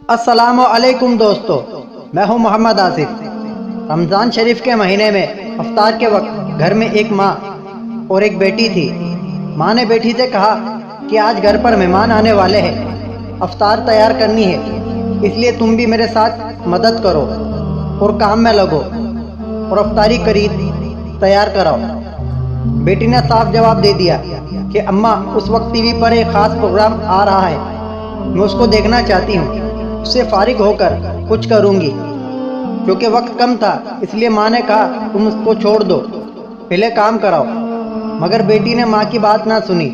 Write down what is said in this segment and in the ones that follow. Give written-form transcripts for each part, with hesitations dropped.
अस्सलामु अलैकुम दोस्तों, मैं हूं मोहम्मद आसिफ। रमज़ान शरीफ के महीने में अफ्तार के वक्त घर में एक माँ और एक बेटी थी। माँ ने बेटी से कहा कि आज घर पर मेहमान आने वाले हैं, अफ्तार तैयार करनी है, इसलिए तुम भी मेरे साथ मदद करो और काम में लगो और अफ्तारी तैयार कराओ। बेटी ने साफ जवाब दे दिया कि अम्मा, उस वक्त टीवी पर एक ख़ास प्रोग्राम आ रहा है, मैं उसको देखना चाहती हूँ, उससे फारिग होकर कुछ करूँगी। क्योंकि वक्त कम था इसलिए माँ ने कहा तुम उसको छोड़ दो, पहले काम कराओ। मगर बेटी ने माँ की बात ना सुनी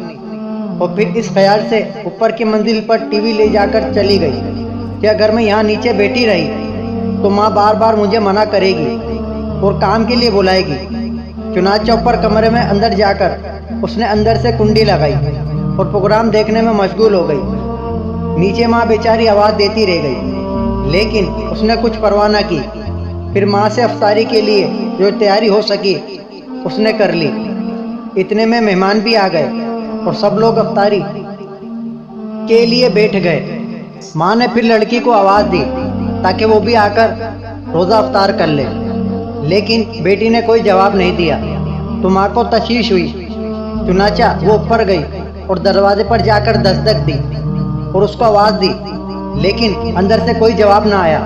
और फिर इस ख्याल से ऊपर की मंजिल पर टीवी ले जाकर चली गई कि अगर मैं यहाँ नीचे बैठी रही तो माँ बार बार मुझे मना करेगी और काम के लिए बुलाएगी। चुनाचे ऊपर कमरे में अंदर जाकर उसने अंदर से कुंडी लगाई और प्रोग्राम देखने में मशगूल हो गई। नीचे माँ बेचारी आवाज़ देती रह गई, लेकिन उसने कुछ परवाह न की। फिर माँ से अफ्तारी के लिए जो तैयारी हो सकी उसने कर ली। इतने में मेहमान भी आ गए और सब लोग अफ्तारी के लिए बैठ गए। माँ ने फिर लड़की को आवाज़ दी ताकि वो भी आकर रोज़ा अफ्तार कर ले, लेकिन बेटी ने कोई जवाब नहीं दिया। तो माँ को तशवीश हुई। चुनाचा वो ऊपर गई और दरवाजे पर जाकर दस्तक दी और उसको आवाज़ दी, लेकिन अंदर से कोई जवाब ना आया।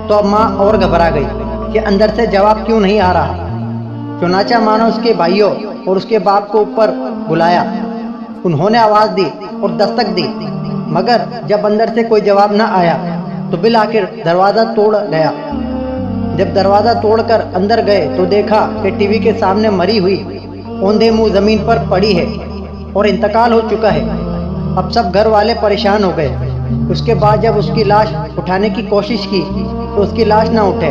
तो अब माँ और घबरा गई कि अंदर से जवाब क्यों नहीं आ रहा। चुनाचा माँ ने उसके भाइयों और उसके बाप को ऊपर बुलाया। उन्होंने आवाज़ दी और दस्तक दी, मगर जब अंदर से कोई जवाब ना आया तो बिल आखिर दरवाज़ा तोड़ गया। जब दरवाज़ा तोड़कर अंदर गए तो देखा कि टीवी के सामने मरी हुई औंधे मुंह ज़मीन पर पड़ी है और इंतकाल हो चुका है। अब सब घर वाले परेशान हो गए। उसके बाद जब उसकी लाश उठाने की कोशिश की तो उसकी लाश ना उठे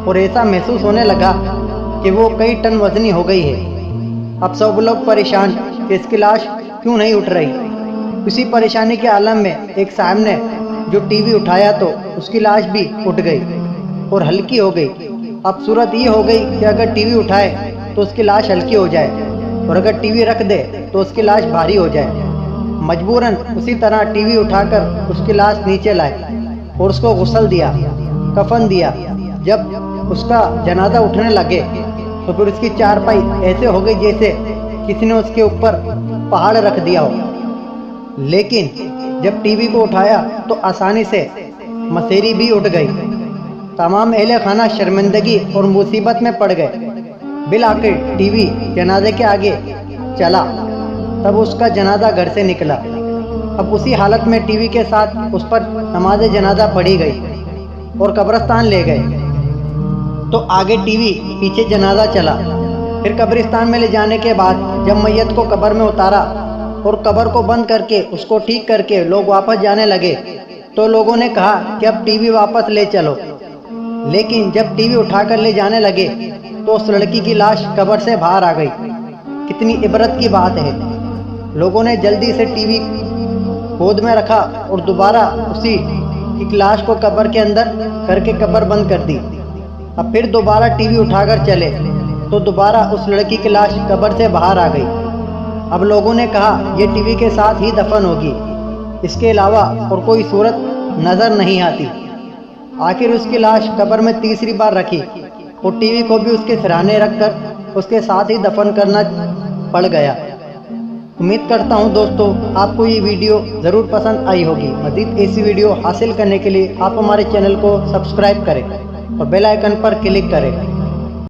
और ऐसा महसूस होने लगा कि वो कई टन वजनी हो गई है। अब सब लोग परेशान कि इसकी लाश क्यों नहीं उठ रही। इसी परेशानी के आलम में एक साहब ने जो टीवी उठाया तो उसकी लाश भी उठ गई और हल्की हो गई। अब सूरत ये हो गई कि अगर टीवी उठाए तो उसकी लाश हल्की हो जाए और अगर टीवी रख दे तो उसकी लाश भारी हो जाए। मजबूरन उसी तरह टीवी उठाकर उसकी लाश नीचे लाए और उसको गुस्ल दिया, कफन दिया। जब उसका जनाजा उठने लगे तो फिर उसकी चारपाई ऐसे हो गई जैसे किसी ने उसके ऊपर पहाड़ रख दिया हो। लेकिन जब टीवी को उठाया तो आसानी से मसेरी भी उठ गई। तमाम अहले खाना शर्मिंदगी और मुसीबत में पड़ गए। बिल आखिर टीवी जनाजे के आगे चला, तब उसका जनाजा घर से निकला। अब उसी हालत में टीवी के साथ उस पर नमाज जनाजा पढ़ी गई और कब्रिस्तान ले गए। तो आगे टीवी, पीछे जनाजा चला। फिर कब्रिस्तान में ले जाने के बाद जब मैयत को कब्र में उतारा और कब्र को बंद करके उसको ठीक करके लोग वापस जाने लगे तो लोगों ने कहा कि अब टीवी वापस ले चलो। लेकिन जब टीवी उठाकर ले जाने लगे तो उस लड़की की लाश कब्र से बाहर आ गई। कितनी इबरत की बात है। लोगों ने जल्दी से टीवी गोद में रखा और दोबारा उसी की लाश को कब्र के अंदर करके कब्र बंद कर दी। अब फिर दोबारा टीवी उठाकर चले तो दोबारा उस लड़की की लाश कब्र से बाहर आ गई। अब लोगों ने कहा ये टीवी के साथ ही दफन होगी, इसके अलावा और कोई सूरत नज़र नहीं आती। आखिर उसकी लाश कब्र में तीसरी बार रखी और टीवी को भी उसके सिरहाने रखकर उसके साथ ही दफन करना पड़ गया। उम्मीद करता हूं दोस्तों आपको ये वीडियो ज़रूर पसंद आई होगी। मज़ीद ऐसी वीडियो हासिल करने के लिए आप हमारे चैनल को सब्सक्राइब करें और बेल आइकन पर क्लिक करें।